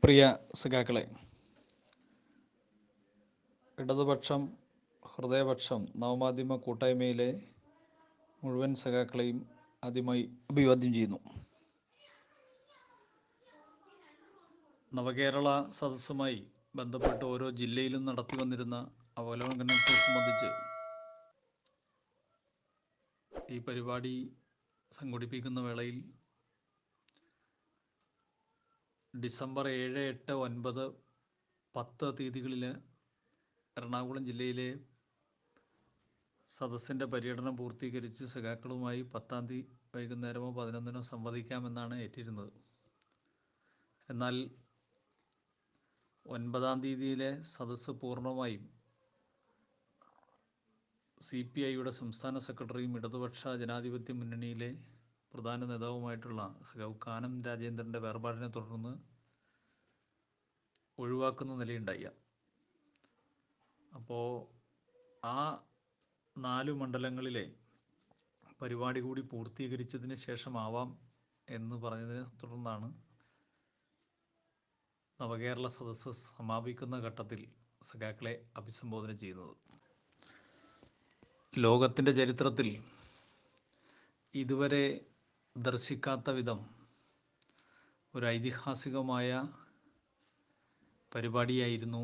പ്രിയ സഖാക്കളെ, ഇടതുപക്ഷം ഹൃദയപക്ഷം നവമാധ്യമ കൂട്ടായ്മയിലെ മുഴുവൻ സഖാക്കളെയും ആദ്യമായി അഭിവാദ്യം ചെയ്യുന്നു. നവകേരള സദസ്സുമായി ബന്ധപ്പെട്ട് ഓരോ ജില്ലയിലും നടത്തി വന്നിരുന്ന അവലോകനത്തെ സംബന്ധിച്ച് ഈ പരിപാടി സംഘടിപ്പിക്കുന്ന വേളയിൽ ഡിസംബർ 7, 8, 9, 10 തീയതികളിൽ എറണാകുളം ജില്ലയിലെ സദസ്സിൻ്റെ പര്യടനം പൂർത്തീകരിച്ച് സഖാക്കളുമായി 10-ാം തീയതി വൈകുന്നേരമോ 11-നോ സംവദിക്കാമെന്നാണ് ഏറ്റിരുന്നത്. എന്നാൽ 9-ാം തീയതിയിലെ സദസ്സ് പൂർണ്ണമായും CPIയുടെ സംസ്ഥാന സെക്രട്ടറിയും ഇടതുപക്ഷ ജനാധിപത്യ മുന്നണിയിലെ പ്രധാന നേതാവുമായിട്ടുള്ള സഖാവ് കാനം രാജേന്ദ്രൻ്റെ വേർപാടിനെ തുടർന്ന് ഒഴിവാക്കുന്ന നിലയുണ്ടായി. അപ്പോൾ ആ 4 മണ്ഡലങ്ങളിലെ പരിപാടി കൂടി പൂർത്തീകരിച്ചതിന് ശേഷമാവാം എന്ന് പറഞ്ഞതിനെ തുടർന്നാണ് നവകേരള സദസ്സ് സമാപിക്കുന്ന ഘട്ടത്തിൽ സഖാക്കളെ അഭിസംബോധന ചെയ്യുന്നത്. ലോകത്തിൻ്റെ ചരിത്രത്തിൽ ഇതുവരെ ദർശിക്കാത്ത വിധം ഒരു ഐതിഹാസികമായ പരിപാടിയായിരുന്നു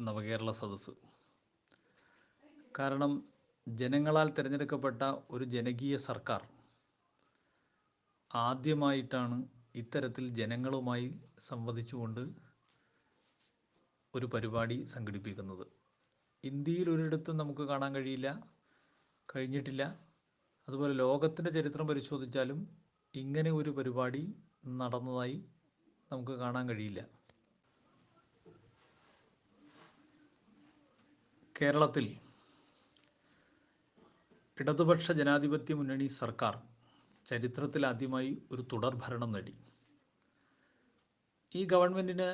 നവകേരള സദസ്സ്. കാരണം ജനങ്ങളാൽ തിരഞ്ഞെടുക്കപ്പെട്ട ഒരു ജനകീയ സർക്കാർ ആദ്യമായിട്ടാണ് ഇത്തരത്തിൽ ജനങ്ങളുമായി സംവദിച്ചുകൊണ്ട് ഒരു പരിപാടി സംഘടിപ്പിക്കുന്നത്. ഇന്ത്യയിൽ ഒരിടത്തും നമുക്ക് കാണാൻ കഴിഞ്ഞിട്ടില്ല. അതുപോലെ ലോകത്തിൻ്റെ ചരിത്രം പരിശോധിച്ചാലും ഇങ്ങനെ ഒരു പരിപാടി നടന്നതായി നമുക്ക് കാണാൻ കഴിയില്ല. കേരളത്തിൽ ഇടതുപക്ഷ ജനാധിപത്യ മുന്നണി സർക്കാർ ചരിത്രത്തിൽ ആദ്യമായി ഒരു തുടർഭരണം നേടി. ഈ ഗവൺമെൻറ്റിന്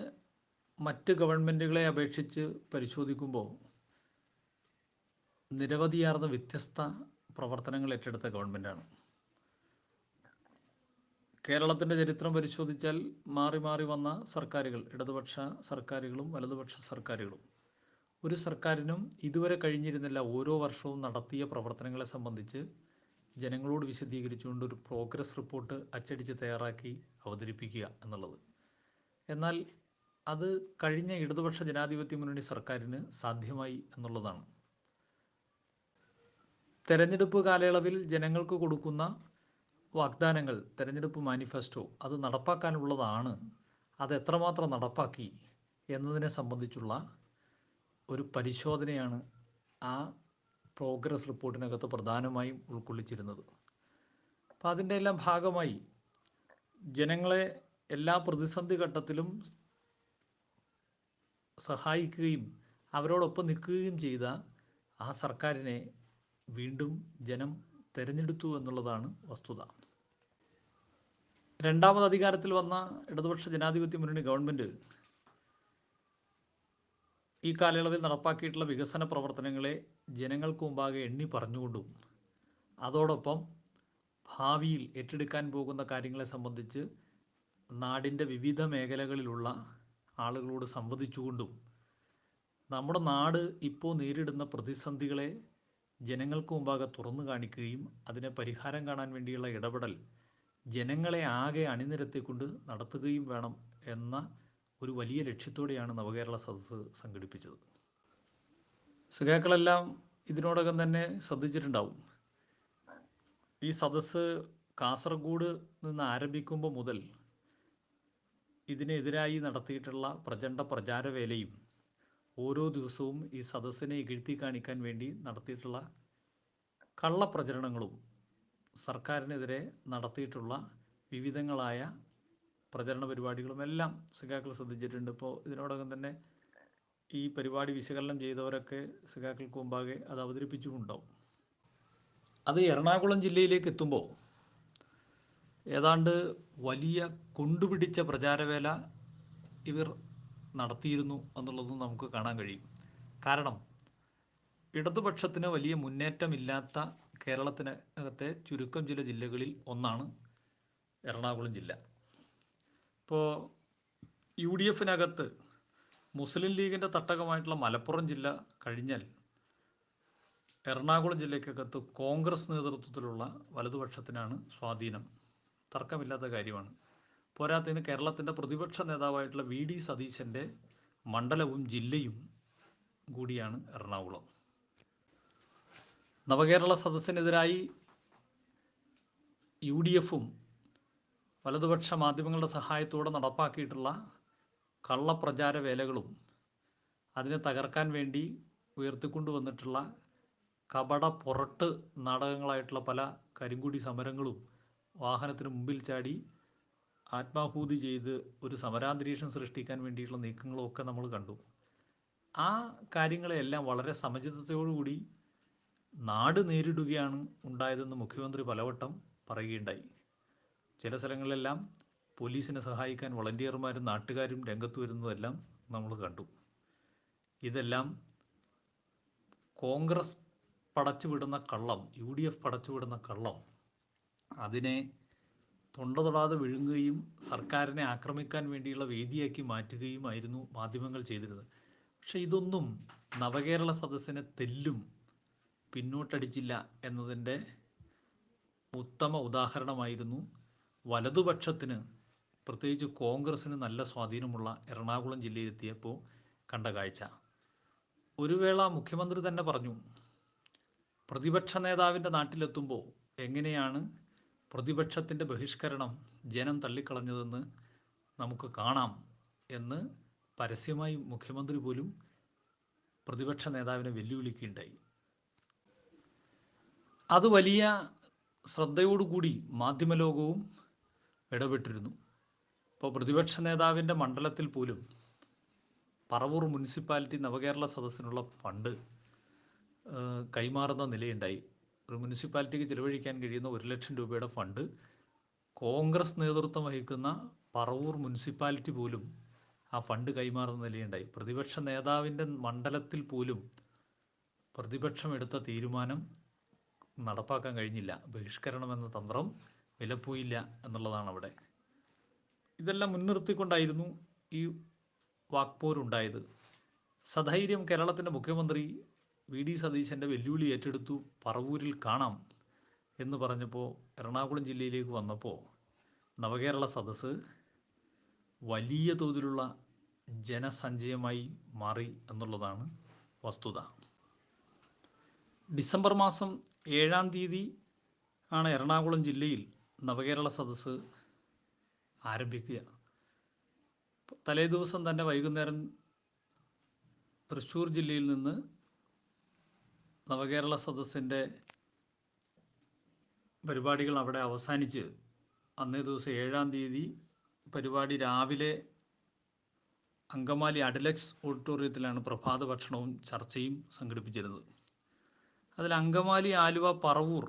മറ്റ് ഗവൺമെൻറ്റുകളെ അപേക്ഷിച്ച് പരിശോധിക്കുമ്പോൾ നിരവധിയാർന്ന വ്യത്യസ്ത പ്രവർത്തനങ്ങൾ ഏറ്റെടുത്ത ഗവൺമെൻറ്റാണ്. കേരളത്തിൻ്റെ ചരിത്രം പരിശോധിച്ചാൽ മാറി മാറി വന്ന സർക്കാരുകൾ, ഇടതുപക്ഷ സർക്കാരുകളും വലതുപക്ഷ സർക്കാരുകളും, ഒരു സർക്കാരിനും ഇതുവരെ കഴിഞ്ഞിരുന്നില്ല ഓരോ വർഷവും നടത്തിയ പ്രവർത്തനങ്ങളെ സംബന്ധിച്ച് ജനങ്ങളോട് വിശദീകരിച്ചുകൊണ്ട് ഒരു പ്രോഗ്രസ് റിപ്പോർട്ട് അച്ചടിച്ച് തയ്യാറാക്കി അവതരിപ്പിക്കുക എന്നുള്ളത്. എന്നാൽ അത് കഴിഞ്ഞ ഇടതുപക്ഷ ജനാധിപത്യ മുന്നണി സർക്കാരിന് സാധ്യമായി എന്നുള്ളതാണ്. തെരഞ്ഞെടുപ്പ് കാലയളവിൽ ജനങ്ങൾക്ക് കൊടുക്കുന്ന വാഗ്ദാനങ്ങൾ, തെരഞ്ഞെടുപ്പ് മാനിഫെസ്റ്റോ, അത് നടപ്പാക്കാനുള്ളതാണ്. അത് എത്രമാത്രം നടപ്പാക്കി എന്നതിനെ സംബന്ധിച്ചുള്ള ഒരു പരിശോധനയാണ് ആ പ്രോഗ്രസ് റിപ്പോർട്ടിനകത്ത് പ്രധാനമായും ഉൾക്കൊള്ളിച്ചിരുന്നത്. അപ്പം അതിൻ്റെ എല്ലാം ഭാഗമായി ജനങ്ങളെ എല്ലാ പ്രതിസന്ധി ഘട്ടത്തിലും സഹായിക്കുകയും അവരോടൊപ്പം നിൽക്കുകയും ചെയ്ത ആ സർക്കാരിനെ വീണ്ടും ജനം തിരഞ്ഞെടുത്തു എന്നുള്ളതാണ് വസ്തുത. രണ്ടാമത് അധികാരത്തിൽ വന്ന ഇടതുപക്ഷ ജനാധിപത്യ മുന്നണി ഗവൺമെൻറ് ഈ കാലയളവിൽ നടപ്പാക്കിയിട്ടുള്ള വികസന പ്രവർത്തനങ്ങളെ ജനങ്ങൾക്ക് മുമ്പാകെ എണ്ണി പറഞ്ഞുകൊണ്ടും അതോടൊപ്പം ഭാവിയിൽ ഏറ്റെടുക്കാൻ പോകുന്ന കാര്യങ്ങളെ സംബന്ധിച്ച് നാടിൻ്റെ വിവിധ മേഖലകളിലുള്ള ആളുകളോട് സംവദിച്ചുകൊണ്ടും നമ്മുടെ നാട് ഇപ്പോൾ നേരിടുന്ന പ്രതിസന്ധികളെ ജനങ്ങൾക്ക് മുമ്പാകെ തുറന്നു കാണിക്കുകയും അതിനെ പരിഹാരം കാണാൻ വേണ്ടിയുള്ള ഇടപെടൽ ജനങ്ങളെ ആകെ അണിനിരത്തിക്കൊണ്ട് നടത്തുകയും വേണം എന്ന ഒരു വലിയ ലക്ഷ്യത്തോടെയാണ് നവകേരള സദസ്സ് സംഘടിപ്പിച്ചത്. സഖാക്കളെല്ലാം ഇതിനോടകം തന്നെ ശ്രദ്ധിച്ചിട്ടുണ്ടാവും. ഈ സദസ്സ് കാസർഗോഡ് നിന്ന് ആരംഭിക്കുമ്പോൾ മുതൽ ഇതിനെതിരായി നടത്തിയിട്ടുള്ള പ്രചണ്ഡ പ്രചാരവേലയും ഓരോ ദിവസവും ഈ സദസ്സിനെ ഇകഴ്ത്തി കാണിക്കാൻ വേണ്ടി നടത്തിയിട്ടുള്ള കള്ളപ്രചരണങ്ങളും സർക്കാരിനെതിരെ നടത്തിയിട്ടുള്ള വിവിധങ്ങളായ പ്രചരണ പരിപാടികളുമെല്ലാം സഖാക്കൾ ശ്രദ്ധിച്ചിട്ടുണ്ട്. ഇപ്പോൾ ഇതിനോടകം തന്നെ ഈ പരിപാടി വിശകലനം ചെയ്തവരൊക്കെ സഖാക്കൾക്ക് മുമ്പാകെ അത് അവതരിപ്പിച്ചുകൊണ്ടാവും. അത് എറണാകുളം ജില്ലയിലേക്ക് എത്തുമ്പോൾ ഏതാണ്ട് വലിയ കൊണ്ടുപിടിച്ച പ്രചാരവേല ഇവർ നടത്തിയിരുന്നു എന്നുള്ളതും നമുക്ക് കാണാൻ കഴിയും. കാരണം ഇടതുപക്ഷത്തിന് വലിയ മുന്നേറ്റമില്ലാത്ത കേരളത്തിനകത്തെ ചുരുക്കം ചില ജില്ലകളിൽ ഒന്നാണ് എറണാകുളം ജില്ല. ഇപ്പോൾ UDF-നകത്ത് മുസ്ലിം ലീഗിൻ്റെ തട്ടകമായിട്ടുള്ള മലപ്പുറം ജില്ല കഴിഞ്ഞാൽ എറണാകുളം ജില്ലയ്ക്കകത്ത് കോൺഗ്രസ് നേതൃത്വത്തിലുള്ള വലതുപക്ഷത്തിനാണ് സ്വാധീനം. തർക്കമില്ലാത്ത കാര്യമാണ്. പോരാത്തതിന് കേരളത്തിൻ്റെ പ്രതിപക്ഷ നേതാവായിട്ടുള്ള VD സതീശൻ്റെ മണ്ഡലവും ജില്ലയും കൂടിയാണ് എറണാകുളം. നവകേരള സദസ്സിനെതിരായി UDF-ഉം വലതുപക്ഷ മാധ്യമങ്ങളുടെ സഹായത്തോടെ നടപ്പാക്കിയിട്ടുള്ള കള്ളപ്രചാര വേലകളും അതിനെ തകർക്കാൻ വേണ്ടി ഉയർത്തിക്കൊണ്ടുവന്നിട്ടുള്ള കപട പുറട്ട് നാടകങ്ങളായിട്ടുള്ള പല കരിങ്കൊടി സമരങ്ങളും വാഹനത്തിന് മുമ്പിൽ ചാടി ആത്മാഹൂതി ചെയ്ത് ഒരു സമരാന്തരീക്ഷം സൃഷ്ടിക്കാൻ വേണ്ടിയിട്ടുള്ള നീക്കങ്ങളും ഒക്കെ നമ്മൾ കണ്ടു. ആ കാര്യങ്ങളെല്ലാം വളരെ സമചിത്തതയോടുകൂടി നാട് നേരിടുകയാണ് ഉണ്ടായതെന്ന് മുഖ്യമന്ത്രി പലവട്ടം പറയുകയുണ്ടായി. ചില സ്ഥലങ്ങളിലെല്ലാം പോലീസിനെ സഹായിക്കാൻ വളണ്ടിയർമാരും നാട്ടുകാരും രംഗത്ത് വരുന്നതെല്ലാം നമ്മൾ കണ്ടു. ഇതെല്ലാം കോൺഗ്രസ് പടച്ചുവിടുന്ന കള്ളം, UDF പടച്ചുവിടുന്ന കള്ളം അതിനെ തൊണ്ട തൊടാതെ വിഴുങ്ങുകയും സർക്കാരിനെ ആക്രമിക്കാൻ വേണ്ടിയുള്ള വേദിയാക്കി മാറ്റുകയുമായിരുന്നു മാധ്യമങ്ങൾ ചെയ്തിരുന്നത്. പക്ഷേ ഇതൊന്നും നവകേരള സദസ്സിനെ തെല്ലും പിന്നോട്ടടിച്ചില്ല എന്നതിൻ്റെ ഉത്തമ ഉദാഹരണമായിരുന്നു വലതുപക്ഷത്തിന്, പ്രത്യേകിച്ച് കോൺഗ്രസ്സിന് നല്ല സ്വാധീനമുള്ള എറണാകുളം ജില്ലയിലെത്തിയപ്പോൾ കണ്ട കാഴ്ച. ഒരു വേള മുഖ്യമന്ത്രി തന്നെ പറഞ്ഞു, പ്രതിപക്ഷ നേതാവിൻ്റെ നാട്ടിലെത്തുമ്പോൾ എങ്ങനെയാണ് പ്രതിപക്ഷത്തിൻ്റെ ബഹിഷ്കരണം ജനം തള്ളിക്കളഞ്ഞതെന്ന് നമുക്ക് കാണാം എന്ന് പരസ്യമായി മുഖ്യമന്ത്രി പോലും പ്രതിപക്ഷ നേതാവിനെ വെല്ലുവിളിക്കുകയുണ്ടായി. അത് വലിയ ശ്രദ്ധയോടുകൂടി മാധ്യമലോകവും ഇടപെട്ടിരുന്നു. ഇപ്പോൾ പ്രതിപക്ഷ നേതാവിൻ്റെ മണ്ഡലത്തിൽ പോലും പറവൂർ മുനിസിപ്പാലിറ്റി നവകേരള സദസ്സിനുള്ള ഫണ്ട് കൈമാറുന്ന നിലയുണ്ടായി. ഒരു മുനിസിപ്പാലിറ്റിക്ക് ചിലവഴിക്കാൻ കഴിയുന്ന 1 ലക്ഷം രൂപയുടെ ഫണ്ട് കോൺഗ്രസ് നേതൃത്വം വഹിക്കുന്ന പറവൂർ മുനിസിപ്പാലിറ്റി പോലും ആ ഫണ്ട് കൈമാറുന്ന നിലയുണ്ടായി. പ്രതിപക്ഷ നേതാവിൻ്റെ മണ്ഡലത്തിൽ പോലും പ്രതിപക്ഷം എടുത്ത തീരുമാനം നടപ്പാക്കാൻ കഴിഞ്ഞില്ല. ബഹിഷ്കരണം എന്ന തന്ത്രം വിലപ്പോയില്ല എന്നുള്ളതാണ് അവിടെ. ഇതെല്ലാം മുൻനിർത്തിക്കൊണ്ടായിരുന്നു ഈ വാക്പോരുണ്ടായത്. സധൈര്യം കേരളത്തിൻ്റെ മുഖ്യമന്ത്രി VD സതീശൻ്റെ വെല്ലുവിളി ഏറ്റെടുത്തു. പറവൂരിൽ കാണാം എന്ന് പറഞ്ഞപ്പോൾ എറണാകുളം ജില്ലയിലേക്ക് വന്നപ്പോൾ നവകേരള സദസ്സ് വലിയ തോതിലുള്ള ജനസഞ്ചയമായി മാറി എന്നുള്ളതാണ് വസ്തുത. ഡിസംബർ മാസം 7-ാം തീയതി ആണ് എറണാകുളം ജില്ലയിൽ നവകേരള സദസ്സ് ആരംഭിക്കുക. തലേ ദിവസം തന്നെ വൈകുന്നേരം തൃശ്ശൂർ ജില്ലയിൽ നിന്ന് നവകേരള സദസ്സിൻ്റെ പരിപാടികൾ അവിടെ അവസാനിച്ച് അന്നേ ദിവസം 7-ാം തീയതി പരിപാടി രാവിലെ അങ്കമാലി അഡലക്സ് ഓഡിറ്റോറിയത്തിലാണ് പ്രഭാത ഭക്ഷണവും ചർച്ചയും സംഘടിപ്പിച്ചിരുന്നത്. അതിൽ അങ്കമാലി, ആലുവ, പറവൂർ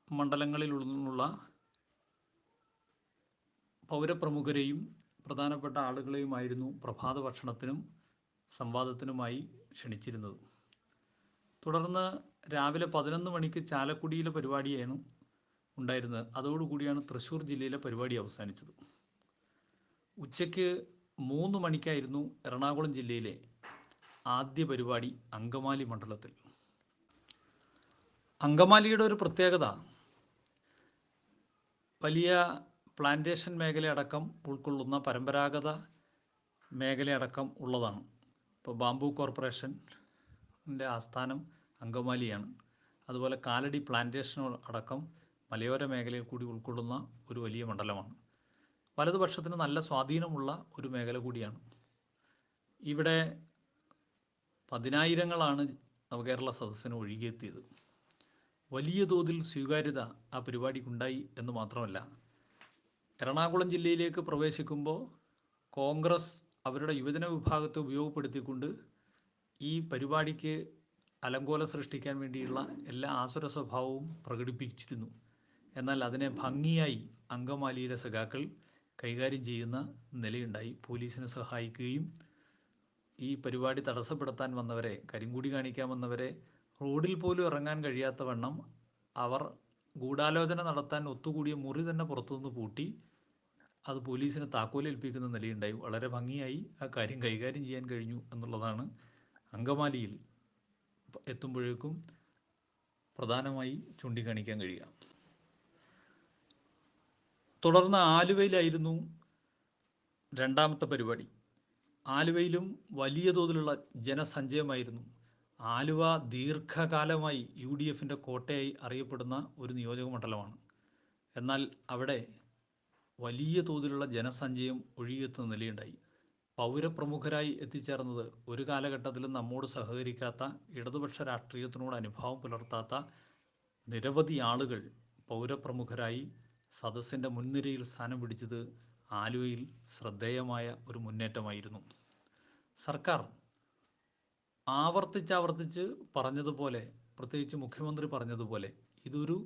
മണ്ഡലങ്ങളിൽ നിന്നുള്ള പൗരപ്രമുഖരെയും പ്രധാനപ്പെട്ട ആളുകളെയുമായിരുന്നു പ്രഭാത ഭക്ഷണത്തിനും സംവാദത്തിനുമായി ക്ഷണിച്ചിരുന്നത്. തുടർന്ന് രാവിലെ 11 മണിക്ക് ചാലക്കുടിയിലെ പരിപാടിയാണ് ഉണ്ടായിരുന്നത്. അതോടുകൂടിയാണ് തൃശ്ശൂർ ജില്ലയിലെ പരിപാടി അവസാനിച്ചത്. ഉച്ചയ്ക്ക് 3 മണിക്കായിരുന്നു എറണാകുളം ജില്ലയിലെ ആദ്യ പരിപാടി അങ്കമാലി മണ്ഡലത്തിൽ. അങ്കമാലിയുടെ ഒരു പ്രത്യേകത വലിയ പ്ലാന്റേഷൻ മേഖലയടക്കം ഉൾക്കൊള്ളുന്ന പരമ്പരാഗത മേഖലയടക്കം ഉള്ളതാണ്. ഇപ്പോൾ ബാംബു കോർപ്പറേഷൻ്റെ ആസ്ഥാനം അങ്കമാലിയാണ്. അതുപോലെ കാലടി പ്ലാന്റേഷൻ അടക്കം മലയോര മേഖലയിൽ കൂടി ഉൾക്കൊള്ളുന്ന ഒരു വലിയ മണ്ഡലമാണ്. വലതുപക്ഷത്തിന് നല്ല സ്വാധീനമുള്ള ഒരു മേഖല കൂടിയാണ്. ഇവിടെ പതിനായിരങ്ങളാണ് നവകേരള സദസ്സിന് ഒഴുകിയെത്തിയത്. വലിയ തോതിൽ സ്വീകാര്യത ആ പരിപാടിക്കുണ്ടായി എന്ന് മാത്രമല്ല, എറണാകുളം ജില്ലയിലേക്ക് പ്രവേശിക്കുമ്പോൾ കോൺഗ്രസ് അവരുടെ യുവജന വിഭാഗത്തെ ഉപയോഗപ്പെടുത്തിക്കൊണ്ട് ഈ പരിപാടിക്ക് അലങ്കോലം സൃഷ്ടിക്കാൻ വേണ്ടിയുള്ള എല്ലാ ആസുര സ്വഭാവവും പ്രകടിപ്പിച്ചിരുന്നു. എന്നാൽ അതിനെ ഭംഗിയായി അങ്കമാലിയിലെ സഖാക്കൾ കൈകാര്യം ചെയ്യുന്ന നിലയുണ്ടായി. പോലീസിനെ സഹായിക്കുകയും ഈ പരിപാടി തടസ്സപ്പെടുത്താൻ വന്നവരെ, കരിങ്കൊടി കാണിക്കാൻ വന്നവരെ റോഡിൽ പോലും ഇറങ്ങാൻ കഴിയാത്ത വണ്ണം അവർ ഗൂഢാലോചന നടത്താൻ ഒത്തുകൂടിയ മുറി തന്നെ പുറത്തുനിന്ന് പൂട്ടി അത് പോലീസിന് താക്കോലേൽപ്പിക്കുന്ന നിലയുണ്ടായി. വളരെ ഭംഗിയായി ആ കാര്യം കൈകാര്യം ചെയ്യാൻ കഴിഞ്ഞു എന്നുള്ളതാണ് അങ്കമാലിയിൽ എത്തുമ്പോഴേക്കും പ്രധാനമായി ചൂണ്ടിക്കാണിക്കാൻ കഴിയുക. തുടർന്ന് ആലുവയിലായിരുന്നു രണ്ടാമത്തെ പരിപാടി. ആലുവയിലും വലിയ തോതിലുള്ള ജനസഞ്ചയമായിരുന്നു. ആലുവ ദീർഘകാലമായി UDFൻ്റെ കോട്ടയായി അറിയപ്പെടുന്ന ഒരു നിയോജക മണ്ഡലമാണ്. എന്നാൽ അവിടെ വലിയ തോതിലുള്ള ജനസഞ്ചയം ഒഴുകിയെത്തുന്ന നിലയുണ്ടായി. പൗരപ്രമുഖരായി എത്തിച്ചേർന്നത് ഒരു കാലഘട്ടത്തിലും നമ്മോട് സഹകരിക്കാത്ത, ഇടതുപക്ഷ രാഷ്ട്രീയത്തിനോട് അനുഭാവം പുലർത്താത്ത നിരവധി ആളുകൾ പൗരപ്രമുഖരായി സദസ്സിൻ്റെ മുൻനിരയിൽ സ്ഥാനം പിടിച്ചത് ആലുവയിൽ ശ്രദ്ധേയമായ ഒരു മുന്നേറ്റമായിരുന്നു. സർക്കാർ ആവർത്തിച്ചാവർത്തിച്ച് പറഞ്ഞതുപോലെ, പ്രത്യേകിച്ച് മുഖ്യമന്ത്രി പറഞ്ഞതുപോലെ, ഇതൊരു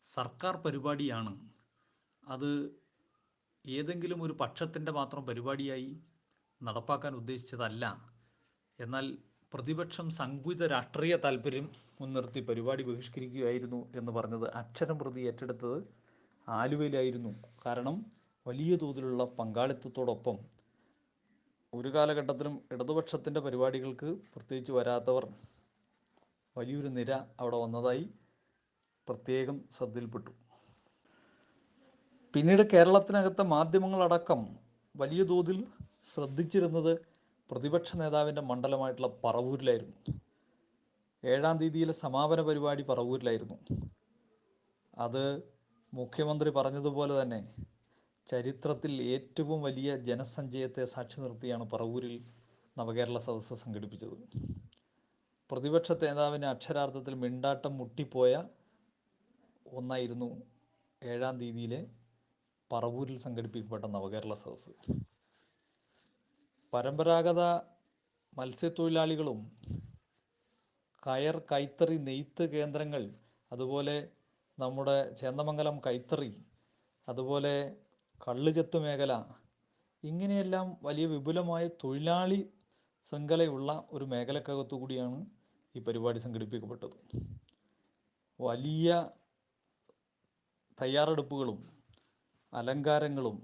സർക്കാർ പരിപാടിയാണ്, അത് ഏതെങ്കിലും ഒരു പക്ഷത്തിൻ്റെ മാത്രം പരിപാടിയായി നടപ്പാക്കാൻ ഉദ്ദേശിച്ചതല്ല. എന്നാൽ പ്രതിപക്ഷം സങ്കുചിത രാഷ്ട്രീയ താല്പര്യം മുൻനിർത്തി പരിപാടി ബഹിഷ്കരിക്കുകയായിരുന്നു എന്ന് പറഞ്ഞത് അക്ഷരം പ്രതി ഏറ്റെടുത്തത് ആലുവയിലായിരുന്നു. കാരണം വലിയ തോതിലുള്ള പങ്കാളിത്തത്തോടൊപ്പം ഒരു കാലഘട്ടത്തിലും ഇടതുപക്ഷത്തിൻ്റെ പരിപാടികൾക്ക് പ്രത്യേകിച്ച് വരാത്തവർ വലിയൊരു നിര അവിടെ വന്നതായി പ്രത്യേകം ശ്രദ്ധയിൽപ്പെട്ടു. പിന്നീട് കേരളത്തിനകത്തെ മാധ്യമങ്ങളടക്കം വലിയ തോതിൽ ശ്രദ്ധിച്ചിരുന്നത് പ്രതിപക്ഷ നേതാവിൻ്റെ മണ്ഡലമായിട്ടുള്ള പറവൂരിലായിരുന്നു. 7-ാം തീയതിയിലെ സമാപന പരിപാടി പറവൂരിലായിരുന്നു. അത് മുഖ്യമന്ത്രി പറഞ്ഞതുപോലെ തന്നെ ചരിത്രത്തിൽ ഏറ്റവും വലിയ ജനസഞ്ചയത്തെ സാക്ഷി നിർത്തിയാണ് പറവൂരിൽ നവകേരള സദസ്സ് സംഘടിപ്പിച്ചത്. പ്രതിപക്ഷ നേതാവിന് അക്ഷരാർത്ഥത്തിൽ മിണ്ടാട്ടം മുട്ടിപ്പോയ ഒന്നായിരുന്നു 7-ാം തീയതിയിലെ പറവൂരിൽ സംഘടിപ്പിക്കപ്പെട്ട നവകേരള സദസ്സ്. പരമ്പരാഗത മത്സ്യത്തൊഴിലാളികളും കയർ, കൈത്തറി, നെയ്ത്ത് കേന്ദ്രങ്ങൾ, അതുപോലെ നമ്മുടെ ചേന്ദമംഗലം കൈത്തറി, അതുപോലെ കള്ളുചെത്ത് മേഖല, ഇങ്ങനെയെല്ലാം വലിയ വിപുലമായ തൊഴിലാളി ശൃംഖലയുള്ള ഒരു മേഖലക്കകത്തു കൂടിയാണ് ഈ പരിപാടി സംഘടിപ്പിക്കപ്പെട്ടത്. വലിയ തയ്യാറെടുപ്പുകളും അലങ്കാരങ്ങളും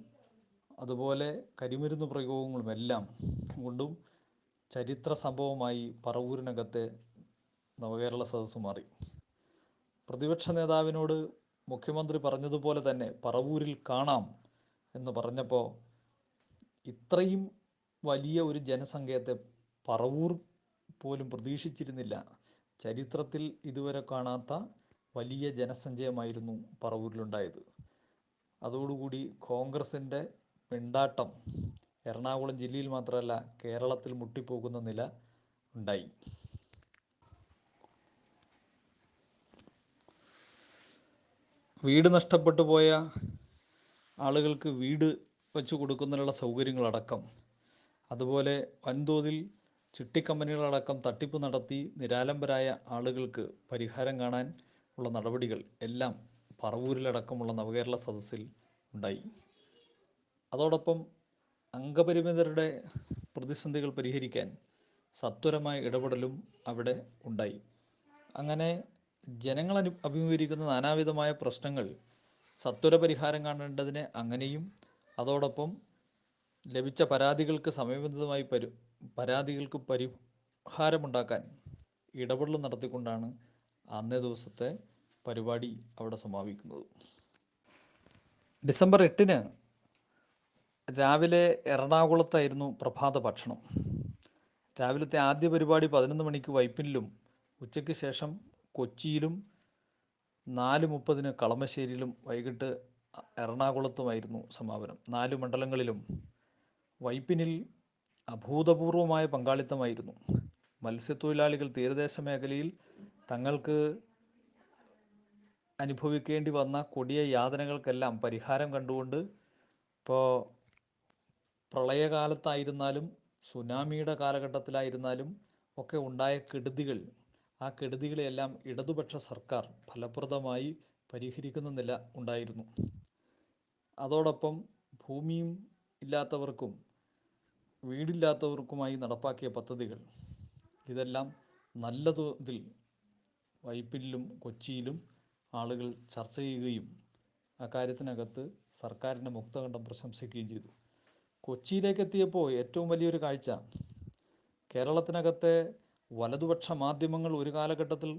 അതുപോലെ കരിമരുന്ന് പ്രയോഗങ്ങളും എല്ലാം കൊണ്ടും ചരിത്ര സംഭവമായി പറവൂരിനകത്തെ നവകേരള സദസ്സ് മാറി. പ്രതിപക്ഷ നേതാവിനോട് മുഖ്യമന്ത്രി പറഞ്ഞതുപോലെ തന്നെ പറവൂരിൽ കാണാം എന്ന് പറഞ്ഞപ്പോൾ ഇത്രയും വലിയ ഒരു ജനസംഖ്യത്തെ പറവൂർ പോലും പ്രതീക്ഷിച്ചിരുന്നില്ല. ചരിത്രത്തിൽ ഇതുവരെ കാണാത്ത വലിയ ജനസഞ്ചയമായിരുന്നു പറവൂരിലുണ്ടായത്. അതോടുകൂടി കോൺഗ്രസിൻ്റെ മിണ്ടാട്ടം എറണാകുളം ജില്ലയിൽ മാത്രമല്ല കേരളത്തിൽ മുട്ടിപ്പോകുന്ന നില ഉണ്ടായി. വീട് നഷ്ടപ്പെട്ടു പോയ ആളുകൾക്ക് വീട് വെച്ച് കൊടുക്കുന്നതിനുള്ള സൗകര്യങ്ങളടക്കം, അതുപോലെ വൻതോതിൽ ചിട്ടിക്കമ്പനികളടക്കം തട്ടിപ്പ് നടത്തി നിരാലംബരായ ആളുകൾക്ക് പരിഹാരം കാണാൻ ഉള്ള നടപടികൾ എല്ലാം പറവൂരിലടക്കമുള്ള നവകേരള സദസ്സിൽ ഉണ്ടായി. അതോടൊപ്പം അംഗപരിമിതരുടെ പ്രതിസന്ധികൾ പരിഹരിക്കാൻ സത്വരമായ ഇടപെടലും അവിടെ ഉണ്ടായി. അങ്ങനെ ജനങ്ങൾ അഭിമുഖീകരിക്കുന്ന നാനാവിധമായ പ്രശ്നങ്ങൾ സത്വര പരിഹാരം കാണേണ്ടതിന് അങ്ങനെയും, അതോടൊപ്പം ലഭിച്ച പരാതികൾക്ക് സമയബന്ധിതമായി പരാതികൾക്ക് പരിഹാരമുണ്ടാക്കാൻ ഇടപെടൽ നടത്തിക്കൊണ്ടാണ് അന്നേ ദിവസത്തെ പരിപാടി അവിടെ സമാപിക്കുന്നത്. ഡിസംബർ 8-ന് രാവിലെ എറണാകുളത്തായിരുന്നു പ്രഭാത ഭക്ഷണം. രാവിലത്തെ ആദ്യ പരിപാടി 11 മണിക്ക് വൈപ്പിനിലും, ഉച്ചയ്ക്ക് ശേഷം കൊച്ചിയിലും, 4:30-ന് കളമശ്ശേരിയിലും, വൈകിട്ട് എറണാകുളത്തുമായിരുന്നു സമാപനം. 4 മണ്ഡലങ്ങളിലും. വൈപ്പിനിൽ അഭൂതപൂർവമായ പങ്കാളിത്തമായിരുന്നു. മത്സ്യത്തൊഴിലാളികൾ തീരദേശ മേഖലയിൽ തങ്ങൾക്ക് അനുഭവിക്കേണ്ടി വന്ന കൊടിയ യാതനകൾക്കെല്ലാം പരിഹാരം കണ്ടുകൊണ്ട്, ഇപ്പോൾ പ്രളയകാലത്തായിരുന്നാലും സുനാമിയുടെ കാലഘട്ടത്തിലായിരുന്നാലും ഒക്കെ ഉണ്ടായ കെടുതികൾ, ആ കെടുതികളെയെല്ലാം ഇടതുപക്ഷ സർക്കാർ ഫലപ്രദമായി പരിഹരിക്കുന്ന നില ഉണ്ടായിരുന്നു. അതോടൊപ്പം ഭൂമിയും ഇല്ലാത്തവർക്കും വീടില്ലാത്തവർക്കുമായി നടപ്പാക്കിയ പദ്ധതികൾ, ഇതെല്ലാം നല്ല തോതിൽ വൈപ്പിനിലും കൊച്ചിയിലും ആളുകൾ ചർച്ച ചെയ്യുകയും ആ കാര്യത്തിനകത്ത് സർക്കാരിൻ്റെ മുക്തകണ്ഠം പ്രശംസിക്കുകയും ചെയ്തു. കൊച്ചിയിലേക്ക് എത്തിയപ്പോൾ ഏറ്റവും വലിയൊരു കാഴ്ച, കേരളത്തിനകത്തെ വലതുപക്ഷ മാധ്യമങ്ങൾ ഒരു കാലഘട്ടത്തിൽ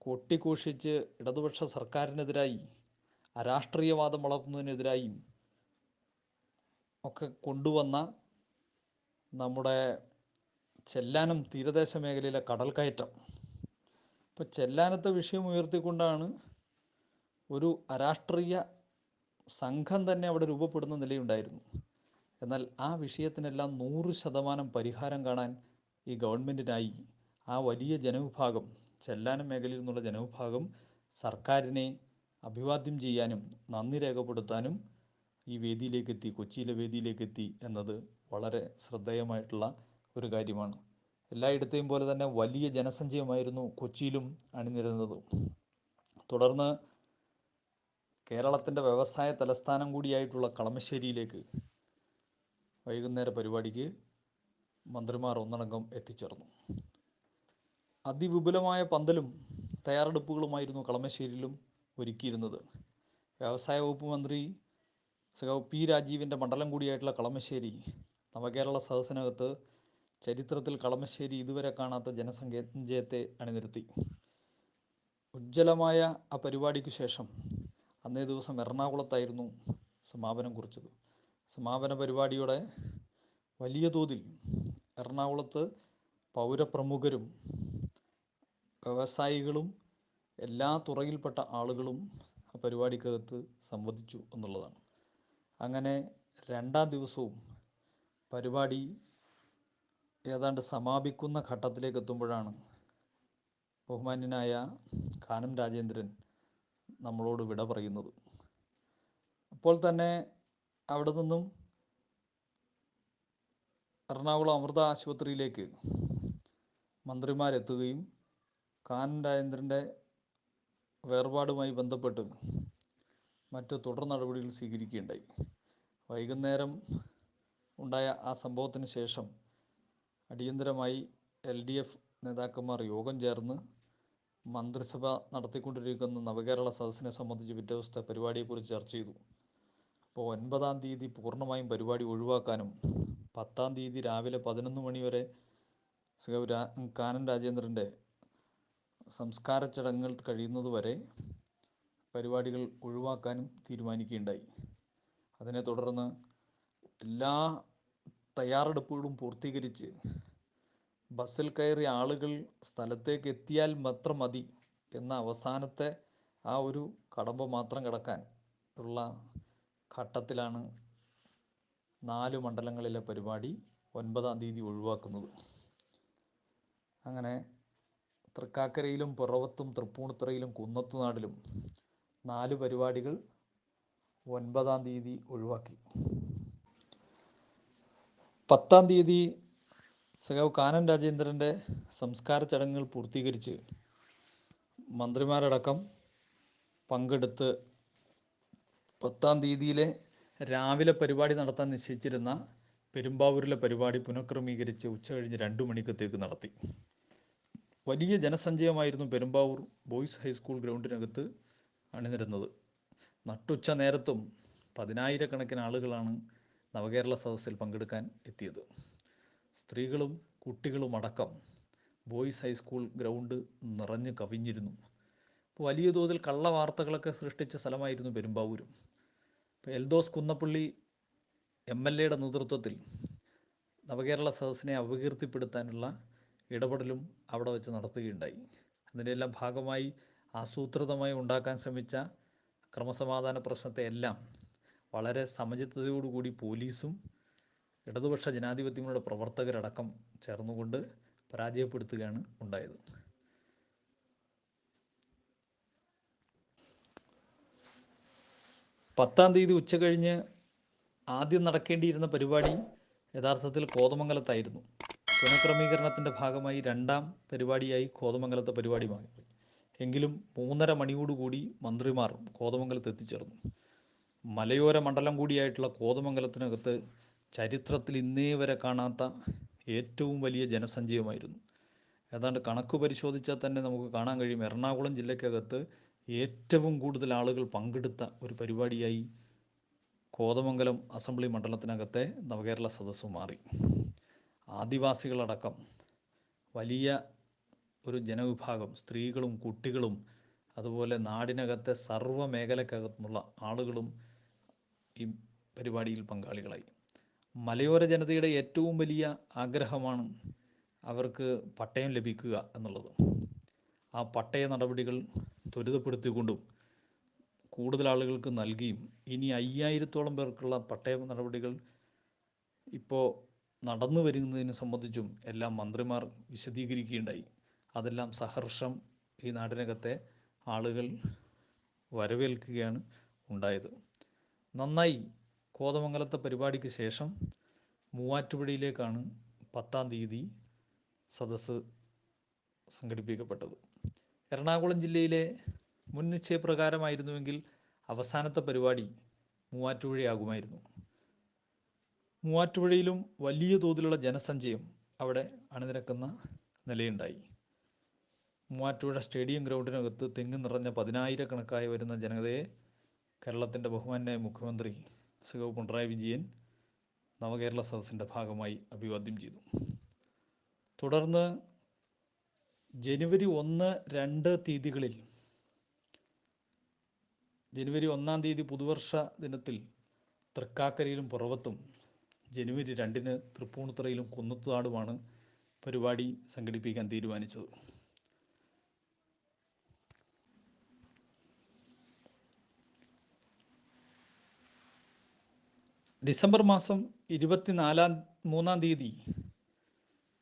കൊട്ടിഘോഷിച്ച് ഇടതുപക്ഷ സർക്കാരിനെതിരായി അരാഷ്ട്രീയവാദം വളർത്തുന്നതിനെതിരായി ഒക്കെ കൊണ്ടുവന്ന നമ്മുടെ ചെല്ലാനം തീരദേശ മേഖലയിലെ കടൽ കയറ്റം. ഇപ്പോൾ ചെല്ലാനത്തെ വിഷയം ഉയർത്തിക്കൊണ്ടാണ് ഒരു അരാഷ്ട്രീയ സംഘം തന്നെ അവിടെ രൂപപ്പെടുന്ന നിലയുണ്ടായിരുന്നു. എന്നാൽ ആ വിഷയത്തിനെല്ലാം 100% പരിഹാരം കാണാൻ ഈ ഗവൺമെൻറ്റിനായി. ആ വലിയ ജനവിഭാഗം, ചെല്ലാനം മേഖലയിൽ നിന്നുള്ള ജനവിഭാഗം സർക്കാരിനെ അഭിവാദ്യം ചെയ്യാനും നന്ദി രേഖപ്പെടുത്താനും ഈ വേദിയിലേക്കെത്തി, കൊച്ചിയിലെ വേദിയിലേക്കെത്തി എന്നത് വളരെ ശ്രദ്ധേയമായിട്ടുള്ള ഒരു കാര്യമാണ്. എല്ലായിടത്തെയും പോലെ തന്നെ വലിയ ജനസഞ്ചയമായിരുന്നു കൊച്ചിയിലും അണിനിരുന്നത്. തുടർന്ന് കേരളത്തിൻ്റെ വ്യവസായ തലസ്ഥാനം കൂടിയായിട്ടുള്ള കളമശ്ശേരിയിലേക്ക് വൈകുന്നേര പരിപാടിക്ക് മന്ത്രിമാർ ഒന്നടങ്കം എത്തിച്ചേർന്നു. അതിവിപുലമായ പന്തലും തയ്യാറെടുപ്പുകളുമായിരുന്നു കളമശ്ശേരിയിലും ഒരുക്കിയിരുന്നത്. വ്യവസായ വകുപ്പ് മന്ത്രി പി രാജീവിൻ്റെ മണ്ഡലം കൂടിയായിട്ടുള്ള കളമശ്ശേരി നവകേരള സദസ്സിനകത്ത് ചരിത്രത്തിൽ കളമശ്ശേരി ഇതുവരെ കാണാത്ത ജനസഞ്ചയത്തെ അണിനിരത്തി. ഉജ്ജ്വലമായ ആ പരിപാടിക്ക് ശേഷം അന്നേ ദിവസം എറണാകുളത്തായിരുന്നു സമാപനം കുറിച്ചത്. സമാപന പരിപാടിയോടെ വലിയ തോതിൽ എറണാകുളത്ത് പൗരപ്രമുഖരും വ്യവസായികളും എല്ലാ തുറയിൽപ്പെട്ട ആളുകളും ആ പരിപാടിക്കകത്ത് സംവദിച്ചു എന്നുള്ളതാണ്. അങ്ങനെ രണ്ടാം ദിവസവും പരിപാടി ഏതാണ്ട് സമാപിക്കുന്ന ഘട്ടത്തിലേക്ക് എത്തുമ്പോഴാണ് ബഹുമാന്യനായ കാനം രാജേന്ദ്രൻ നമ്മളോട് വിട പറയുന്നത്. അപ്പോൾ തന്നെ അവിടെ നിന്നും എറണാകുളം അമൃത ആശുപത്രിയിലേക്ക് മന്ത്രിമാരെത്തുകയും കാനം രാജേന്ദ്രൻ്റെ വേർപാടുമായി ബന്ധപ്പെട്ട് മറ്റ് തുടർ നടപടികൾ സ്വീകരിക്കുകയുണ്ടായി. വൈകുന്നേരം ഉണ്ടായ ആ സംഭവത്തിന് ശേഷം അടിയന്തരമായി LDF നേതാക്കന്മാർ യോഗം ചേർന്ന് മന്ത്രിസഭ നടത്തിക്കൊണ്ടിരിക്കുന്ന നവകേരള സദസ്സിനെ സംബന്ധിച്ച് പിറ്റേ ദിവസത്തെ പരിപാടിയെക്കുറിച്ച് ചർച്ച ചെയ്തു. അപ്പോൾ 9-ാം തീയതി പൂർണ്ണമായും പരിപാടി ഒഴിവാക്കാനും 10-ാം തീയതി രാവിലെ 11 മണി വരെ കാനം രാജേന്ദ്രൻ്റെ സംസ്കാര ചടങ്ങുകൾ കഴിയുന്നതുവരെ പരിപാടികൾ ഒഴിവാക്കാനും തീരുമാനിക്കുകയുണ്ടായി. അതിനെ തുടർന്ന് എല്ലാ തയ്യാറെടുപ്പുകളും പൂർത്തീകരിച്ച് ബസ്സിൽ കയറിയ ആളുകൾ സ്ഥലത്തേക്ക് എത്തിയാൽ മാത്രം മതി എന്ന അവസാനത്തെ ആ ഒരു കടമ്പ മാത്രം കിടക്കാൻ ഉള്ള ഘട്ടത്തിലാണ് 4 മണ്ഡലങ്ങളിലെ പരിപാടി 9-ാം തീയതി ഒഴിവാക്കുന്നത്. അങ്ങനെ തൃക്കാക്കരയിലും പിറവത്തും തൃപ്പൂണിത്തുറയിലും കുന്നത്തുനാടിലും 4 പരിപാടികൾ 9-ാം തീയതി ഒഴിവാക്കി. 10-ാം തീയതി കാനം രാജേന്ദ്രൻ്റെ സംസ്കാര ചടങ്ങുകൾ പൂർത്തീകരിച്ച് മന്ത്രിമാരടക്കം പങ്കെടുത്ത് 10-ാം തീയതിയിലെ രാവിലെ പരിപാടി നടത്താൻ നിശ്ചയിച്ചിരുന്ന പെരുമ്പാവൂരിലെ പരിപാടി പുനഃക്രമീകരിച്ച് ഉച്ചകഴിഞ്ഞ് 2 മണിക്കത്തേക്ക് നടത്തി. വലിയ ജനസഞ്ചയമായിരുന്നു പെരുമ്പാവൂർ ബോയ്സ് ഹൈസ്കൂൾ ഗ്രൗണ്ടിനകത്ത് അണിനിരുന്നത്. നട്ടുച്ച നേരത്തും 10,000-കണക്കിന് ആളുകളാണ് നവകേരള സദസ്സിൽ പങ്കെടുക്കാൻ എത്തിയത്. സ്ത്രീകളും കുട്ടികളും അടക്കം ബോയ്സ് ഹൈസ്കൂൾ ഗ്രൗണ്ട് നിറഞ്ഞു കവിഞ്ഞിരുന്നു. വലിയ തോതിൽ കള്ള വാർത്തകളൊക്കെ സൃഷ്ടിച്ച സ്ഥലമായിരുന്നു പെരുമ്പാവൂരും. ഇപ്പോൾ എൽദോസ് കുന്നപ്പള്ളി MLA-യുടെ നേതൃത്വത്തിൽ നവകേരള സദസ്സിനെ അപകീർത്തിപ്പെടുത്താനുള്ള ഇടപെടലും അവിടെ വെച്ച് നടത്തുകയുണ്ടായി. അതിൻ്റെയെല്ലാം ഭാഗമായി ആസൂത്രിതമായി ഉണ്ടാക്കാൻ ശ്രമിച്ച ക്രമസമാധാന പ്രശ്നത്തെ എല്ലാം വളരെ സമചിത്തതയോടുകൂടി പോലീസും ഇടതുപക്ഷ ജനാധിപത്യങ്ങളുടെ പ്രവർത്തകരടക്കം ചേർന്നുകൊണ്ട് പരാജയപ്പെടുത്തുകയാണ് ഉണ്ടായത്. 10-ാം തീയതി ഉച്ചകഴിഞ്ഞ് ആദ്യം നടക്കേണ്ടിയിരുന്ന പരിപാടി യഥാർത്ഥത്തിൽ കോതമംഗലത്തായിരുന്നു. പുനഃക്രമീകരണത്തിൻ്റെ ഭാഗമായി 2-ാം പരിപാടിയായി കോതമംഗലത്തെ പരിപാടി മാറി. എങ്കിലും 3:30 മണിയോടുകൂടി മന്ത്രിമാർ കോതമംഗലത്ത് എത്തിച്ചേർന്നു. മലയോര മണ്ഡലം കൂടിയായിട്ടുള്ള കോതമംഗലത്തിനകത്ത് ചരിത്രത്തിൽ ഇന്നേ വരെ കാണാത്ത ഏറ്റവും വലിയ ജനസഞ്ചയമായിരുന്നു. ഏതാണ്ട് കണക്ക് പരിശോധിച്ചാൽ തന്നെ നമുക്ക് കാണാൻ കഴിയും, എറണാകുളം ജില്ലയ്ക്കകത്ത് ഏറ്റവും കൂടുതൽ ആളുകൾ പങ്കെടുത്ത ഒരു പരിപാടിയായി കോതമംഗലം അസംബ്ലി മണ്ഡലത്തിനകത്തെ നവകേരള സദസ്സ് മാറി. ആദിവാസികളടക്കം വലിയ ഒരു ജനവിഭാഗം, സ്ത്രീകളും കുട്ടികളും അതുപോലെ നാടിനകത്തെ സർവ്വ മേഖലക്കകത്തുനിന്നുള്ള ആളുകളും ഈ പരിപാടിയിൽ പങ്കാളികളായി. മലയോര ജനതയുടെ ഏറ്റവും വലിയ ആഗ്രഹമാണ് അവർക്ക് പട്ടയം ലഭിക്കുക എന്നുള്ളത്. ആ പട്ടയ നടപടികൾ ത്വരിതപ്പെടുത്തിക്കൊണ്ടും കൂടുതൽ ആളുകൾക്ക് നൽകിയും ഇനി 5000-ഓളം പേർക്കുള്ള പട്ടയ നടപടികൾ ഇപ്പോൾ നടന്നു വരുന്നതിനെ സംബന്ധിച്ചും എല്ലാം മന്ത്രിമാർ വിശദീകരിക്കുകയുണ്ടായി. അതെല്ലാം സഹർഷം ഈ നാടിനകത്തെ ആളുകൾ വരവേൽക്കുകയാണ് ഉണ്ടായത്. നന്നായി. കോതമംഗലത്തെ പരിപാടിക്ക് ശേഷം മൂവാറ്റുപുഴയിലേക്കാണ് 10-ാം തീയതി സദസ്സ് സംഘടിപ്പിക്കപ്പെട്ടത്. എറണാകുളം ജില്ലയിലെ മുൻ നിശ്ചയപ്രകാരമായിരുന്നുവെങ്കിൽ അവസാനത്തെ പരിപാടി മൂവാറ്റുപുഴയാകുമായിരുന്നു. മൂവാറ്റുപുഴയിലും വലിയ തോതിലുള്ള ജനസഞ്ചയം അവിടെ അണിനിരക്കുന്ന നിലയുണ്ടായി. മൂവാറ്റുപുഴ സ്റ്റേഡിയം ഗ്രൗണ്ടിനകത്ത് തെങ്ങ് നിറഞ്ഞ 10,000-കണക്കായി വരുന്ന ജനതയെ കേരളത്തിൻ്റെ ബഹുമാന്യനായ മുഖ്യമന്ത്രി ശ്രീ പിണറായി വിജയൻ നവകേരള സദസ്സിൻ്റെ ഭാഗമായി അഭിവാദ്യം ചെയ്തു. തുടർന്ന് ജനുവരി 1, 2 തീയതികളിൽ, ജനുവരി 1-ാം തീയതി പുതുവർഷ ദിനത്തിൽ തൃക്കാക്കരയിലും പുറവത്തും, ജനുവരി 2-ന് തൃപ്പൂണിത്തുറയിലും കുന്നത്തുനാടുമാണ് പരിപാടി സംഘടിപ്പിക്കാൻ തീരുമാനിച്ചത്. ഡിസംബർ മാസം 23-ാം തീയതി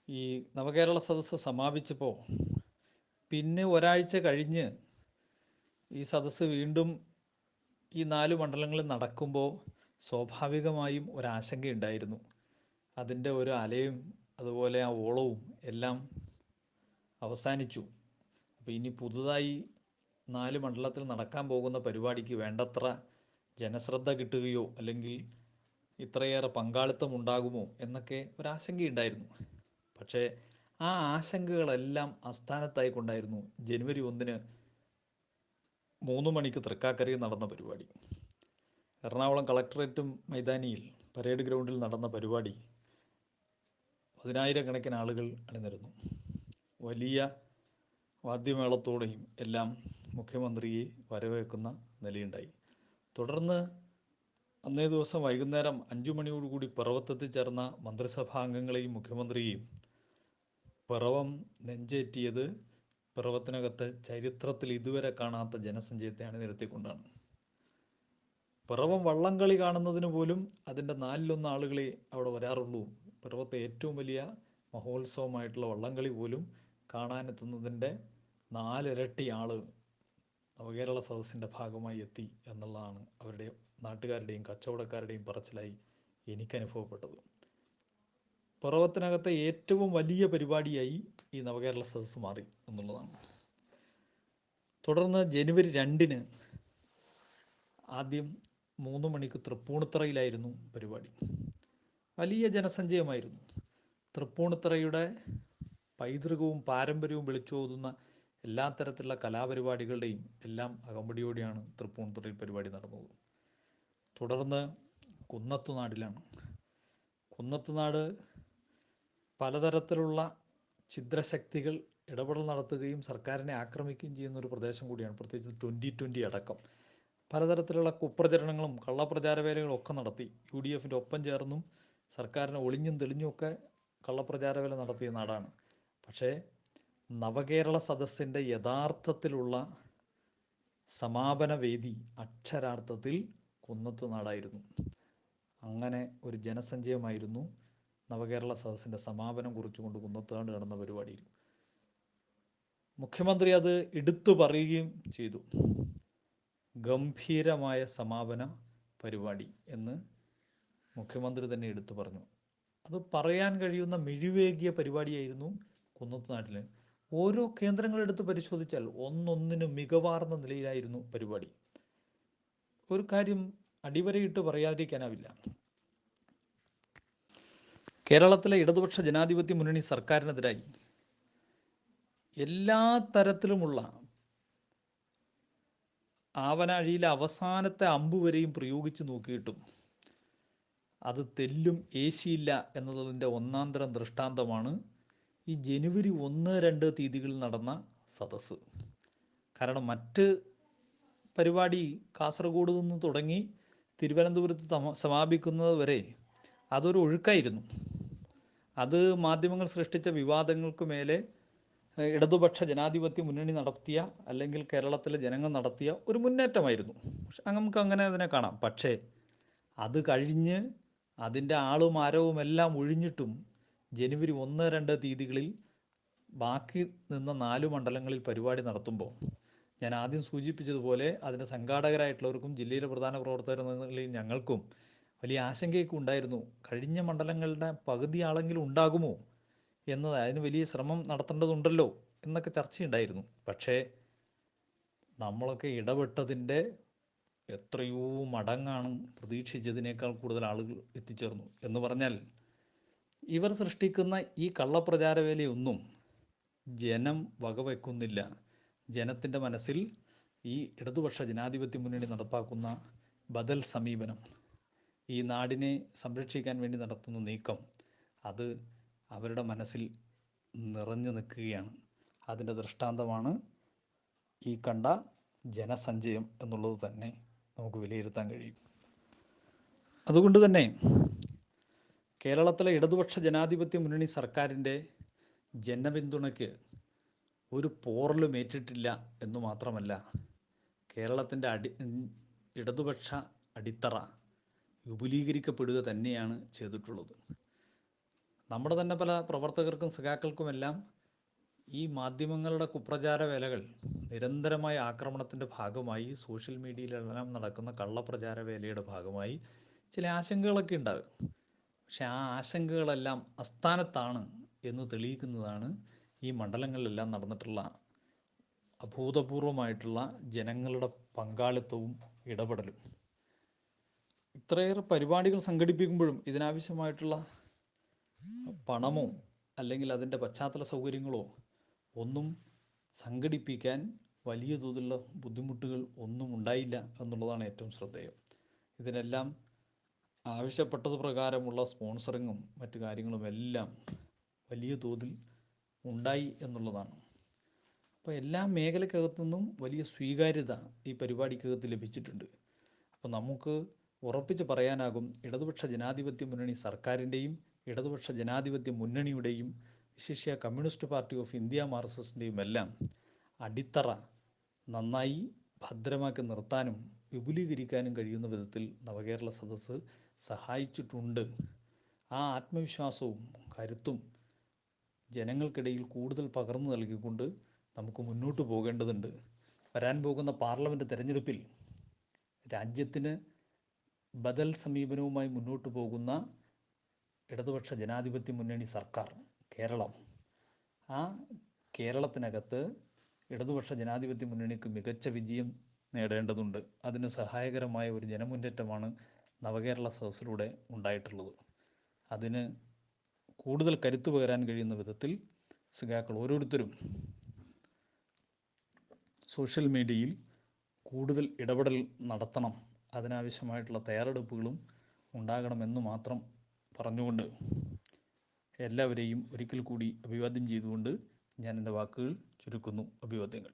ഈ നവകേരള സദസ്സ് സമാപിച്ചപ്പോൾ പിന്നെ ഒരാഴ്ച കഴിഞ്ഞ് ഈ സദസ്സ് വീണ്ടും ഈ 4 മണ്ഡലങ്ങളിൽ നടക്കുമ്പോൾ സ്വാഭാവികമായും ഒരാശങ്കയുണ്ടായിരുന്നു. അതിൻ്റെ ഒരു അലയും അതുപോലെ ആ ഓളവും എല്ലാം അവസാനിച്ചു. അപ്പോൾ ഇനി പുതുതായി 4 മണ്ഡലത്തിൽ നടക്കാൻ പോകുന്ന പരിപാടിക്ക് വേണ്ടത്ര ജനശ്രദ്ധ കിട്ടുകയോ അല്ലെങ്കിൽ ഇത്രയേറെ പങ്കാളിത്തം ഉണ്ടാകുമോ എന്നൊക്കെ ഒരാശങ്കയുണ്ടായിരുന്നു. പക്ഷേ ആ ആശങ്കകളെല്ലാം അസ്ഥാനത്തായിക്കൊണ്ടായിരുന്നു ജനുവരി 1-ന് 3 മണിക്ക് തൃക്കാക്കരയിൽ നടന്ന പരിപാടി. എറണാകുളം കളക്ടറേറ്റും മൈതാനിയിൽ പരേഡ് ഗ്രൗണ്ടിൽ നടന്ന പരിപാടി 10,000-കണക്കിന് ആളുകൾ അണിനിരന്നു. വലിയ വാദ്യമേളത്തോടെയും എല്ലാം മുഖ്യമന്ത്രിയെ വരവേൽക്കുന്ന നിലയുണ്ടായി. തുടർന്ന് അന്നേ ദിവസം വൈകുന്നേരം 5 മണിയോടുകൂടി പിറവത്തെത്തിച്ചേർന്ന മന്ത്രിസഭാംഗങ്ങളെയും മുഖ്യമന്ത്രിയെയും പിറവം നെഞ്ചേറ്റിയത് പിറവത്തിനകത്തെ ചരിത്രത്തിൽ ഇതുവരെ കാണാത്ത ജനസഞ്ചയത്തെ അണിനിരത്തിക്കൊണ്ടാണ്. പിറവം വള്ളംകളി കാണുന്നതിന് പോലും അതിൻ്റെ 4/1 ആളുകളെ അവിടെ വരാറുള്ളൂ. പിറവത്തെ ഏറ്റവും വലിയ മഹോത്സവമായിട്ടുള്ള വള്ളംകളി പോലും കാണാനെത്തുന്നതിൻ്റെ 4 ഇരട്ടി ആൾ നവകേരള സദസ്സിൻ്റെ ഭാഗമായി എത്തി എന്നുള്ളതാണ് അവരുടെ നാട്ടുകാരുടെയും കച്ചവടക്കാരുടെയും പറച്ചിലായി എനിക്കനുഭവപ്പെട്ടത്. പിറവത്തിനകത്തെ ഏറ്റവും വലിയ പരിപാടിയായി ഈ നവകേരള സദസ്സ് മാറി എന്നുള്ളതാണ്. തുടർന്ന് ജനുവരി 2-ന് ആദ്യം 3 മണിക്ക് തൃപ്പൂണിത്തുറയിലായിരുന്നു പരിപാടി. വലിയ ജനസഞ്ചയമായിരുന്നു. തൃപ്പൂണിത്തുറയുടെ പൈതൃകവും പാരമ്പര്യവും വിളിച്ചോതുന്ന എല്ലാ തരത്തിലുള്ള കലാപരിപാടികളുടെയും എല്ലാം അകമ്പടിയോടെയാണ് തൃപ്പൂണിത്തുറയിൽ പരിപാടി നടന്നത്. തുടർന്ന് കുന്നത്തുനാടിലാണ്. കുന്നത്തുനാട് പലതരത്തിലുള്ള ഛിദ്രശക്തികൾ ഇടപെടൽ നടത്തുകയും സർക്കാരിനെ ആക്രമിക്കുകയും ചെയ്യുന്നൊരു പ്രദേശം കൂടിയാണ്. പ്രത്യേകിച്ച് 2020 അടക്കം പലതരത്തിലുള്ള കുപ്രചരണങ്ങളും കള്ളപ്രചാരവേലകളും ഒക്കെ നടത്തി. UDFൻ്റെ ഒപ്പം ചേർന്നും സർക്കാരിനെ ഒളിഞ്ഞും തെളിഞ്ഞുമൊക്കെ കള്ളപ്രചാരവേല നടത്തിയ നാടാണ്. പക്ഷേ നവകേരള സദസ്സിൻ്റെ യഥാർത്ഥത്തിലുള്ള സമാപന വേദി അക്ഷരാർത്ഥത്തിൽ കുന്നത്തുനാടായിരുന്നു. അങ്ങനെ ഒരു ജനസഞ്ചയമായിരുന്നു നവകേരള സദസ്സിൻ്റെ സമാപനം കുറിച്ചുകൊണ്ട് കുന്നത്തുനാട് നടന്ന പരിപാടിയിൽ. മുഖ്യമന്ത്രി അത് എടുത്തു പറയുകയും ചെയ്തു. ഗംഭീരമായ സമാപന പരിപാടി എന്ന് മുഖ്യമന്ത്രി തന്നെ എടുത്തു പറഞ്ഞു. അത് പറയാൻ കഴിയുന്ന മിഴിവേകിയ പരിപാടിയായിരുന്നു കുന്നത്തുനാട്ടിൽ. ഓരോ കേന്ദ്രങ്ങളെടുത്ത് പരിശോധിച്ചാൽ ഒന്നൊന്നിന് മികവാർന്ന നിലയിലായിരുന്നു പരിപാടി. ഒരു കാര്യം അടിവരയിട്ട് പറയാതിരിക്കാനാവില്ല. കേരളത്തിലെ ഇടതുപക്ഷ ജനാധിപത്യ മുന്നണി സർക്കാരിനെതിരായി എല്ലാ തരത്തിലുമുള്ള ആവനാഴിയിലെ അവസാനത്തെ അമ്പ് വരെയും പ്രയോഗിച്ച് നോക്കിയിട്ടും അത് തെല്ലും ഏശിയില്ല എന്നതിൻ്റെ ഒന്നാന്തരം ദൃഷ്ടാന്തമാണ് ഈ ജനുവരി 1-2 തീയതികളിൽ നടന്ന സദസ്സ്. കാരണം മറ്റ് പരിപാടി കാസർഗോഡ് നിന്ന് തുടങ്ങി തിരുവനന്തപുരത്ത് സമാപിക്കുന്നത് വരെ അതൊരു ഒഴുക്കായിരുന്നു. അത് മാധ്യമങ്ങൾ സൃഷ്ടിച്ച വിവാദങ്ങൾക്ക് മേലെ ഇടതുപക്ഷ ജനാധിപത്യ മുന്നണി നടത്തിയ, അല്ലെങ്കിൽ കേരളത്തിലെ ജനങ്ങൾ നടത്തിയ ഒരു മുന്നേറ്റമായിരുന്നു. നമുക്ക് അങ്ങനെ അതിനെ കാണാം. പക്ഷേ അത് കഴിഞ്ഞ് അതിൻ്റെ ആളും ആരവും എല്ലാം ഒഴിഞ്ഞിട്ടും ജനുവരി 1-2 തീയതികളിൽ ബാക്കി നിന്ന 4 മണ്ഡലങ്ങളിൽ പരിപാടി നടത്തുമ്പോൾ ഞാൻ ആദ്യം സൂചിപ്പിച്ചതുപോലെ അതിൻ്റെ സംഘാടകരായിട്ടുള്ളവർക്കും ജില്ലയിലെ പ്രധാന പ്രവർത്തകർ എന്ന നിലയിൽ ഞങ്ങൾക്കും വലിയ ആശങ്കയൊക്കെ ഉണ്ടായിരുന്നു. കഴിഞ്ഞ മണ്ഡലങ്ങളുടെ പകുതി ആളെങ്കിലും ഉണ്ടാകുമോ എന്നത്, അതിന് വലിയ ശ്രമം നടത്തേണ്ടതുണ്ടല്ലോ എന്നൊക്കെ ചർച്ചയുണ്ടായിരുന്നു. പക്ഷേ നമ്മളൊക്കെ ഇടപെട്ടതിൻ്റെ എത്രയോ മടങ്ങാണ് പ്രതീക്ഷിച്ചതിനേക്കാൾ കൂടുതൽ ആളുകൾ എത്തിച്ചേർന്നു. എന്ന് പറഞ്ഞാൽ ഇവർ സൃഷ്ടിക്കുന്ന ഈ കള്ളപ്രചാരവേലയൊന്നും ജനം വകവെക്കുന്നില്ല. ജനത്തിൻ്റെ മനസ്സിൽ ഈ ഇടതുപക്ഷ ജനാധിപത്യ മുന്നണി നടപ്പാക്കുന്ന ബദൽ സമീപനം, ഈ നാടിനെ സംരക്ഷിക്കാൻ വേണ്ടി നടത്തുന്ന നീക്കം, അത് അവരുടെ മനസ്സിൽ നിറഞ്ഞു നിൽക്കുകയാണ്. അതിൻ്റെ ദൃഷ്ടാന്തമാണ് ഈ കണ്ട ജനസഞ്ചയം എന്നുള്ളത് തന്നെ നമുക്ക് വിലയിരുത്താൻ കഴിയും. അതുകൊണ്ട് തന്നെ കേരളത്തിലെ ഇടതുപക്ഷ ജനാധിപത്യ മുന്നണി സർക്കാരിൻ്റെ ജനപിന്തുണയ്ക്ക് ഒരു പോറലും ഏറ്റിട്ടില്ല എന്നു മാത്രമല്ല, കേരളത്തിൻ്റെ ഇടതുപക്ഷ അടിത്തറ വിപുലീകരിക്കപ്പെടുക തന്നെയാണ് ചെയ്തിട്ടുള്ളത്. നമ്മുടെ തന്നെ പല പ്രവർത്തകർക്കും സഖാക്കൾക്കുമെല്ലാം ഈ മാധ്യമങ്ങളുടെ കുപ്രചാര വേലകൾ, നിരന്തരമായ ആക്രമണത്തിൻ്റെ ഭാഗമായി, സോഷ്യൽ മീഡിയയിലെല്ലാം നടക്കുന്ന കള്ളപ്രചാര വേലയുടെ ഭാഗമായി ചില ആശങ്കകളൊക്കെ ഉണ്ടാകും. പക്ഷെ ആ ആശങ്കകളെല്ലാം അസ്ഥാനത്താണ് എന്ന് തെളിയിക്കുന്നതാണ് ഈ മണ്ഡലങ്ങളിലെല്ലാം നടന്നിട്ടുള്ള അഭൂതപൂർവമായിട്ടുള്ള ജനങ്ങളുടെ പങ്കാളിത്തവും ഇടപെടലും. ഇത്രയേറെ പരിപാടികൾ സംഘടിപ്പിക്കുമ്പോഴും ഇതിനാവശ്യമായിട്ടുള്ള പണമോ അല്ലെങ്കിൽ അതിൻ്റെ പശ്ചാത്തല സൗകര്യങ്ങളോ ഒന്നും സംഘടിപ്പിക്കാൻ വലിയ തോതിലുള്ള ബുദ്ധിമുട്ടുകൾ ഒന്നും ഉണ്ടായില്ല എന്നുള്ളതാണ് ഏറ്റവും ശ്രദ്ധേയം. ഇതിനെല്ലാം ആവശ്യപ്പെട്ടത് പ്രകാരമുള്ള സ്പോൺസറിങ്ങും മറ്റു കാര്യങ്ങളുമെല്ലാം വലിയ തോതിൽ ഉണ്ടായി എന്നുള്ളതാണ്. അപ്പോൾ എല്ലാ മേഖലക്കകത്തുനിന്നും വലിയ സ്വീകാര്യത ഈ പരിപാടിക്കകത്ത് ലഭിച്ചിട്ടുണ്ട്. അപ്പോൾ നമുക്ക് ഉറപ്പിച്ച് പറയാനാകും, ഇടതുപക്ഷ ജനാധിപത്യ മുന്നണി സർക്കാരിൻ്റെയും ഇടതുപക്ഷ ജനാധിപത്യ മുന്നണിയുടെയും, വിശിഷ്യ കമ്മ്യൂണിസ്റ്റ് പാർട്ടി ഓഫ് ഇന്ത്യ മാർക്സിസ്റ്റിൻ്റെയും എല്ലാം അടിത്തറ നന്നായി ഭദ്രമാക്കി നിർത്താനും വിപുലീകരിക്കാനും കഴിയുന്ന വിധത്തിൽ നവകേരള സദസ്സ് സഹായിച്ചിട്ടുണ്ട്. ആ ആത്മവിശ്വാസവും കരുത്തും ജനങ്ങൾക്കിടയിൽ കൂടുതൽ പകർന്നു നൽകിക്കൊണ്ട് നമുക്ക് മുന്നോട്ട് പോകേണ്ടതുണ്ട്. വരാൻ പോകുന്ന പാർലമെൻറ്റ് തെരഞ്ഞെടുപ്പിൽ രാജ്യത്തിന് ബദൽ സമീപനവുമായി മുന്നോട്ട് പോകുന്ന ഇടതുപക്ഷ ജനാധിപത്യ മുന്നണി സർക്കാർ കേരളം, ആ കേരളത്തിനകത്ത് ഇടതുപക്ഷ ജനാധിപത്യ മുന്നണിക്ക് മികച്ച വിജയം നേടേണ്ടതുണ്ട്. അതിന് സഹായകരമായ ഒരു ജനമുന്നേറ്റമാണ് നവകേരള സദസ്സിലൂടെ ഉണ്ടായിട്ടുള്ളത്. അതിന് കൂടുതൽ കരുത്തു പകരാൻ കഴിയുന്ന വിധത്തിൽ സഖാക്കൾ ഓരോരുത്തരും സോഷ്യൽ മീഡിയയിൽ കൂടുതൽ ഇടപെടൽ നടത്തണം. അതിനാവശ്യമായിട്ടുള്ള തയ്യാറെടുപ്പുകളും ഉണ്ടാകണമെന്ന് മാത്രം പറഞ്ഞുകൊണ്ട് എല്ലാവരെയും ഒരിക്കൽ കൂടി അഭിവാദ്യം ചെയ്തുകൊണ്ട് ഞാൻ എൻ്റെ വാക്കുകൾ ചുരുക്കുന്നു. അഭിവാദ്യങ്ങൾ.